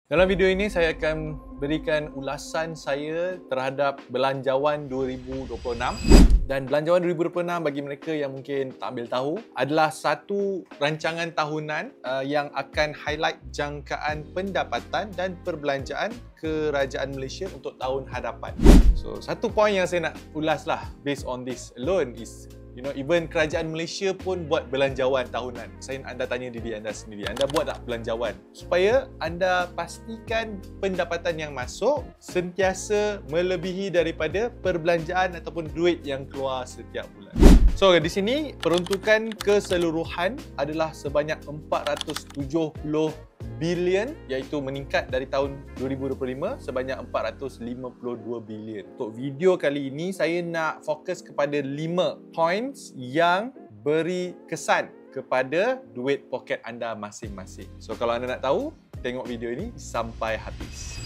Dalam video ini saya akan berikan ulasan saya terhadap Belanjawan 2026. Dan Belanjawan 2026 bagi mereka yang mungkin tak ambil tahu adalah satu rancangan tahunan yang akan highlight jangkaan pendapatan dan perbelanjaan Kerajaan Malaysia untuk tahun hadapan. So, satu poin yang saya nak ulas lah based on this alone is even Kerajaan Malaysia pun buat belanjawan tahunan. Saya nak anda tanya diri anda sendiri, anda buat tak belanjawan? Supaya anda pastikan pendapatan yang masuk sentiasa melebihi daripada perbelanjaan ataupun duit yang keluar setiap bulan. So, di sini peruntukan keseluruhan adalah sebanyak 470 bilion, iaitu meningkat dari tahun 2025 sebanyak 452 bilion. Untuk video kali ini saya nak fokus kepada 5 points yang beri kesan kepada duit poket anda masing-masing. So, kalau anda nak tahu, tengok video ini sampai habis.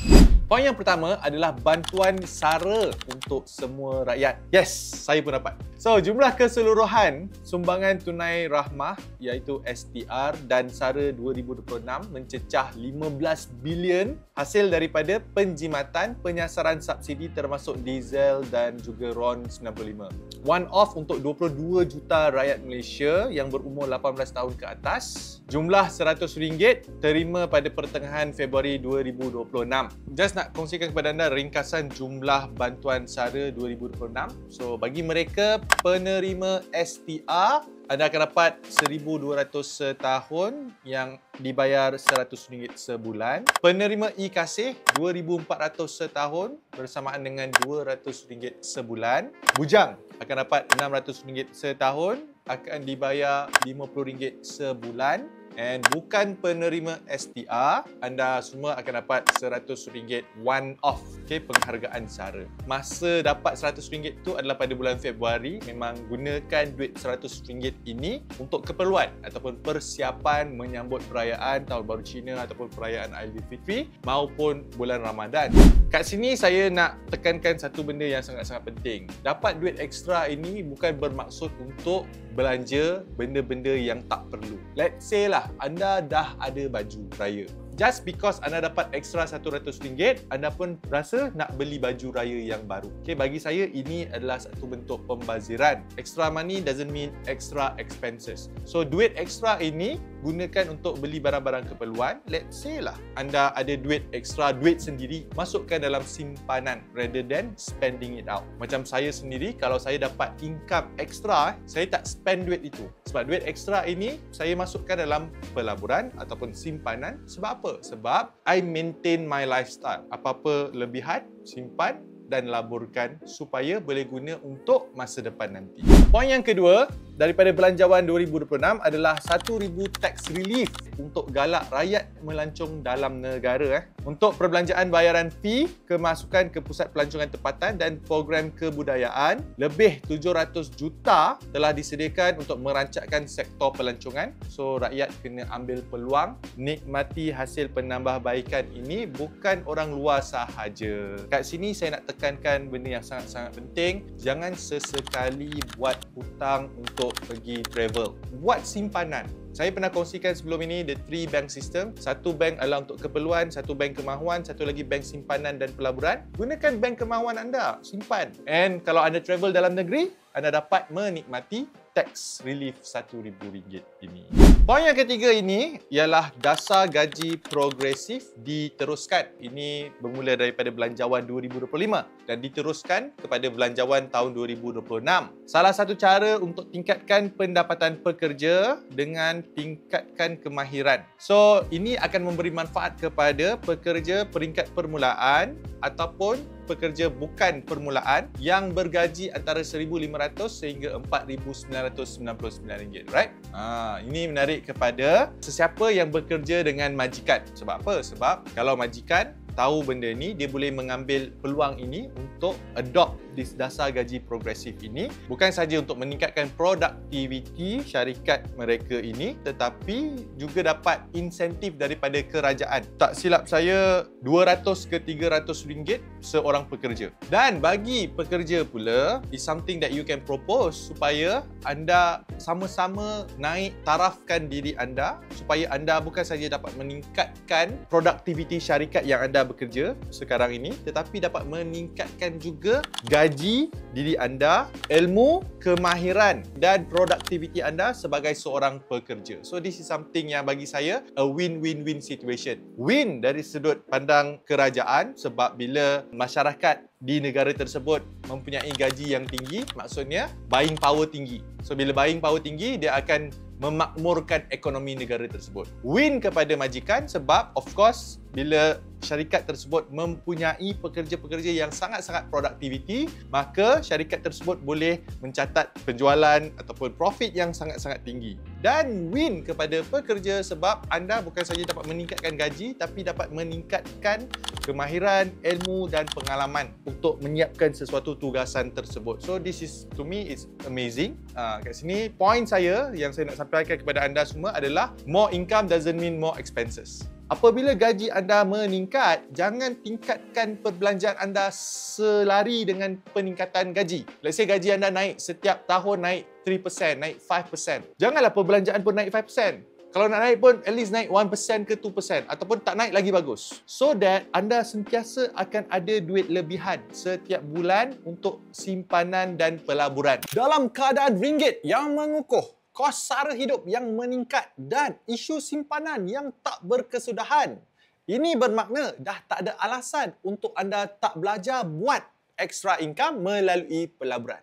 Poin yang pertama adalah bantuan SARA untuk semua rakyat. Yes, saya pun dapat. So, jumlah keseluruhan sumbangan tunai rahmah iaitu STR dan SARA 2026 mencecah 15 bilion hasil daripada penjimatan penyasaran subsidi termasuk diesel dan juga RON 95. One off untuk 22 juta rakyat Malaysia yang berumur 18 tahun ke atas. Jumlah RM100 terima pada pertengahan Februari 2026. Just nak kongsikan kepada anda ringkasan jumlah bantuan SARA 2026. So, bagi mereka penerima STR, anda akan dapat RM1,200 setahun yang dibayar RM100 sebulan. Penerima e-Kasih RM2,400 setahun bersamaan dengan RM200 sebulan. Bujang akan dapat RM600 setahun, akan dibayar RM50 sebulan. And bukan penerima STR, anda semua akan dapat RM100 one off, penghargaan SARA. Masa dapat RM100 tu adalah pada bulan Februari. Memang gunakan duit RM100 ini untuk keperluan ataupun persiapan menyambut perayaan Tahun Baru Cina ataupun perayaan Aidilfitri maupun bulan Ramadan. Kat sini saya nak tekankan satu benda yang sangat-sangat penting. Dapat duit ekstra ini bukan bermaksud untuk belanja benda-benda yang tak perlu. Let's say lah, anda dah ada baju raya. Just because anda dapat ekstra RM100, anda pun rasa nak beli baju raya yang baru. Bagi saya ini adalah satu bentuk pembaziran. Extra money doesn't mean extra expenses. So, duit ekstra ini gunakan untuk beli barang-barang keperluan. Let's say lah, anda ada duit ekstra, duit sendiri, masukkan dalam simpanan rather than spending it out. Macam saya sendiri, kalau saya dapat income ekstra, saya tak spend duit itu. Sebab duit ekstra ini, saya masukkan dalam pelaburan ataupun simpanan. Sebab apa? Sebab I maintain my lifestyle. Apa-apa lebihan, simpan dan laburkan supaya boleh guna untuk masa depan nanti. Poin yang kedua daripada Belanjawan 2026 adalah RM1,000 tax relief untuk galak rakyat melancong dalam negara. Untuk perbelanjaan bayaran fee, kemasukan ke Pusat Pelancongan Tempatan dan program kebudayaan, lebih 700 juta telah disediakan untuk merancakkan sektor pelancongan. So, rakyat kena ambil peluang, nikmati hasil penambahbaikan ini, bukan orang luar sahaja. Kat sini saya nak tekankan benda yang sangat-sangat penting. Jangan sesekali buat hutang untuk pergi travel. Buat simpanan. Saya pernah kongsikan sebelum ini the 3 bank system. Satu bank adalah untuk keperluan, satu bank kemahuan, satu lagi bank simpanan dan pelaburan. Gunakan bank kemahuan anda, simpan. And kalau anda travel dalam negeri, anda dapat menikmati tax relief RM1,000 ini. Poin yang ketiga ini ialah dasar gaji progresif diteruskan. Ini bermula daripada Belanjawan 2025 dan diteruskan kepada Belanjawan tahun 2026. Salah satu cara untuk tingkatkan pendapatan pekerja dengan tingkatkan kemahiran. So, ini akan memberi manfaat kepada pekerja peringkat permulaan ataupun pekerja bukan permulaan yang bergaji antara RM1,500 sehingga RM4,999, right? Ini menarik kepada sesiapa yang bekerja dengan majikan. Sebab apa? Sebab kalau majikan tahu benda ni, dia boleh mengambil peluang ini untuk adopt di dasar gaji progresif ini bukan saja untuk meningkatkan produktiviti syarikat mereka ini, tetapi juga dapat insentif daripada kerajaan. Tak silap saya, 200 ke 300 ringgit seorang pekerja. Dan bagi pekerja pula, is something that you can propose supaya anda sama-sama naik tarafkan diri anda, supaya anda bukan saja dapat meningkatkan produktiviti syarikat yang anda bekerja sekarang ini, tetapi dapat meningkatkan juga gaji diri anda, ilmu, kemahiran dan produktiviti anda sebagai seorang pekerja. So this is something yang bagi saya a win-win-win situation. Win dari sudut pandang kerajaan, sebab bila masyarakat di negara tersebut mempunyai gaji yang tinggi, maksudnya buying power tinggi. So bila buying power tinggi, dia akan memakmurkan ekonomi negara tersebut. Win kepada majikan sebab of course bila syarikat tersebut mempunyai pekerja-pekerja yang sangat-sangat produktiviti, maka syarikat tersebut boleh mencatat penjualan ataupun profit yang sangat-sangat tinggi. Dan win kepada pekerja sebab anda bukan saja dapat meningkatkan gaji, tapi dapat meningkatkan kemahiran, ilmu dan pengalaman untuk menyiapkan sesuatu tugasan tersebut. So this is, to me, it's amazing. Kat sini, point saya yang saya nak sampaikan kepada anda semua adalah more income doesn't mean more expenses. Apabila gaji anda meningkat, jangan tingkatkan perbelanjaan anda selari dengan peningkatan gaji. Let's say gaji anda naik setiap tahun naik 3%, naik 5%. Janganlah perbelanjaan pun naik 5%. Kalau nak naik pun at least naik 1% ke 2% ataupun tak naik lagi bagus. So that anda sentiasa akan ada duit lebihan setiap bulan untuk simpanan dan pelaburan. Dalam keadaan ringgit yang mengukuh, kos sara hidup yang meningkat dan isu simpanan yang tak berkesudahan, ini bermakna dah tak ada alasan untuk anda tak belajar buat extra income melalui pelaburan.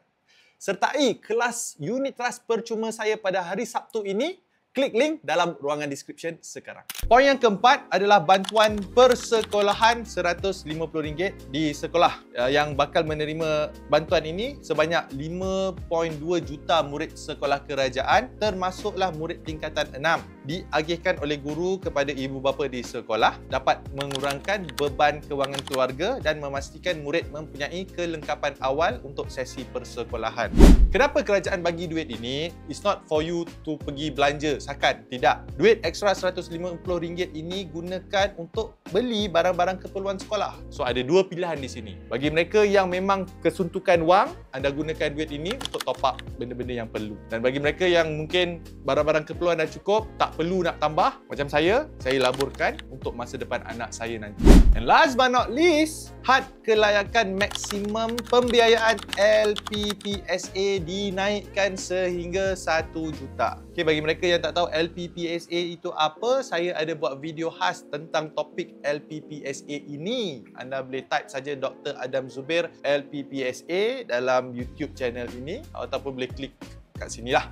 Sertai kelas unit trust percuma saya pada hari Sabtu ini. Klik link dalam ruangan description sekarang. Poin yang keempat adalah bantuan persekolahan RM150 di sekolah. Yang bakal menerima bantuan ini sebanyak 5.2 juta murid sekolah kerajaan, termasuklah murid tingkatan 6. Diagihkan oleh guru kepada ibu bapa di sekolah, dapat mengurangkan beban kewangan keluarga dan memastikan murid mempunyai kelengkapan awal untuk sesi persekolahan. Kenapa kerajaan bagi duit ini? It's not for you to pergi belanja sakan, tidak. Duit ekstra RM150 ini gunakan untuk beli barang-barang keperluan sekolah. So ada dua pilihan di sini. Bagi mereka yang memang kesuntukan wang, anda gunakan duit ini untuk top up benda-benda yang perlu. Dan bagi mereka yang mungkin barang-barang keperluan dah cukup, tak perlu nak tambah, macam saya laburkan untuk masa depan anak saya nanti. And last but not least, had kelayakan maksimum pembiayaan LPPSA dinaikkan sehingga 1 juta. Okay, bagi mereka yang tak tahu LPPSA itu apa, saya ada buat video khas tentang topik LPPSA ini. Anda boleh type saja Dr. Adam Zubair LPPSA dalam YouTube channel ini ataupun boleh klik kat sinilah.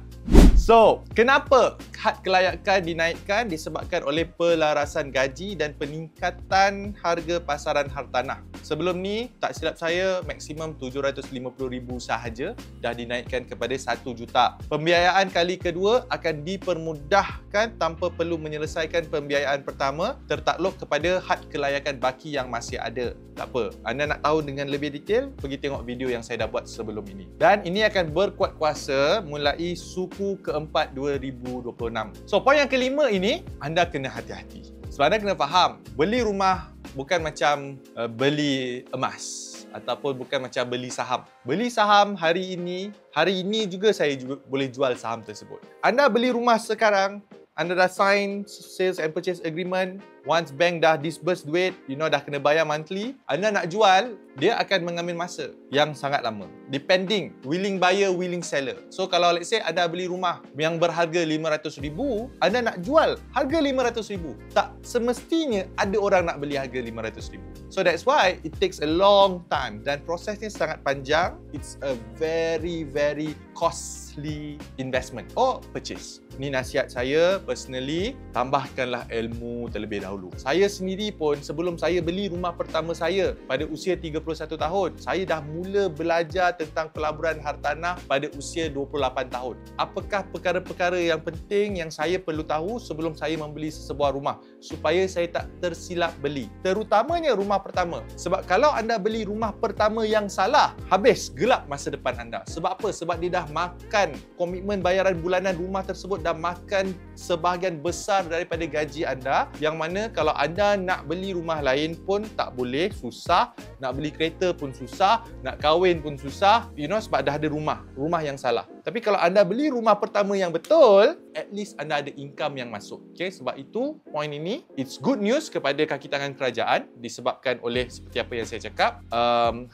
So, kenapa had kelayakan dinaikkan? Disebabkan oleh pelarasan gaji dan peningkatan harga pasaran hartanah. Sebelum ni, tak silap saya, maksimum RM750,000 sahaja dah dinaikkan kepada 1 juta. Pembiayaan kali kedua akan dipermudahkan tanpa perlu menyelesaikan pembiayaan pertama, tertakluk kepada had kelayakan baki yang masih ada. Tak apa, anda nak tahu dengan lebih detail, pergi tengok video yang saya dah buat sebelum ini. Dan ini akan berkuat kuasa mulai suku keempat 2026. So, poin yang kelima ini, anda kena hati-hati. Sebab anda kena faham, beli rumah bukan macam beli emas ataupun bukan macam beli saham. Beli saham hari ini juga saya juga boleh jual saham tersebut. Anda beli rumah sekarang, anda dah sign sales and purchase agreement. Once bank dah disburse duit, dah kena bayar monthly. Anda nak jual, dia akan mengambil masa yang sangat lama. Depending, willing buyer, willing seller. So kalau let's say anda beli rumah yang berharga RM500,000, anda nak jual harga RM500,000. Tak semestinya ada orang nak beli harga RM500,000. So that's why it takes a long time dan prosesnya sangat panjang. It's a very, very costly investment or purchase. Ini nasihat saya personally, tambahkanlah ilmu terlebih dahulu. dahulu. Saya sendiri pun sebelum saya beli rumah pertama saya pada usia 31 tahun, saya dah mula belajar tentang pelaburan hartanah pada usia 28 tahun. Apakah perkara-perkara yang penting yang saya perlu tahu sebelum saya membeli sesebuah rumah supaya saya tak tersilap beli, terutamanya rumah pertama. Sebab kalau anda beli rumah pertama yang salah, habis gelap masa depan anda. Sebab apa? Sebab dia dah makan komitmen bayaran bulanan rumah tersebut, dah makan sebahagian besar daripada gaji anda, yang mana kalau anda nak beli rumah lain pun tak boleh, susah, nak beli kereta pun susah, nak kahwin pun susah, sebab dah ada rumah yang salah. Tapi kalau anda beli rumah pertama yang betul, at least anda ada income yang masuk. Okay? Sebab itu, poin ini, it's good news kepada kaki tangan kerajaan disebabkan oleh seperti apa yang saya cakap,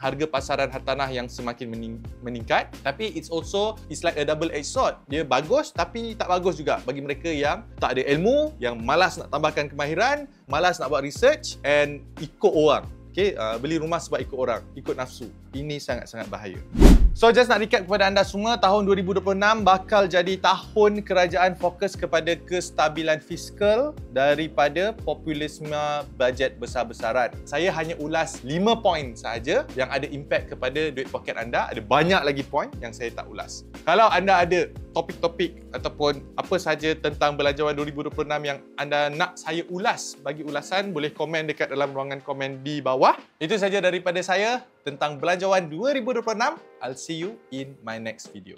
harga pasaran hartanah yang semakin meningkat. Tapi it's like a double-edged sword. Dia bagus tapi tak bagus juga bagi mereka yang tak ada ilmu, yang malas nak tambahkan kemahiran, malas nak buat research and ikut orang. Okay, beli rumah sebab ikut orang, ikut nafsu. Ini sangat-sangat bahaya. So, just nak recap kepada anda semua, tahun 2026 bakal jadi tahun kerajaan fokus kepada kestabilan fiskal daripada populisme bajet besar-besaran. Saya hanya ulas 5 poin sahaja yang ada impact kepada duit poket anda. Ada banyak lagi poin yang saya tak ulas. Kalau anda ada topik-topik ataupun apa sahaja tentang belanjawan 2026 yang anda nak saya ulas, bagi ulasan, boleh komen dekat dalam ruangan komen di bawah. Itu saja daripada saya tentang belanjawan 2026. I'll see you in my next video.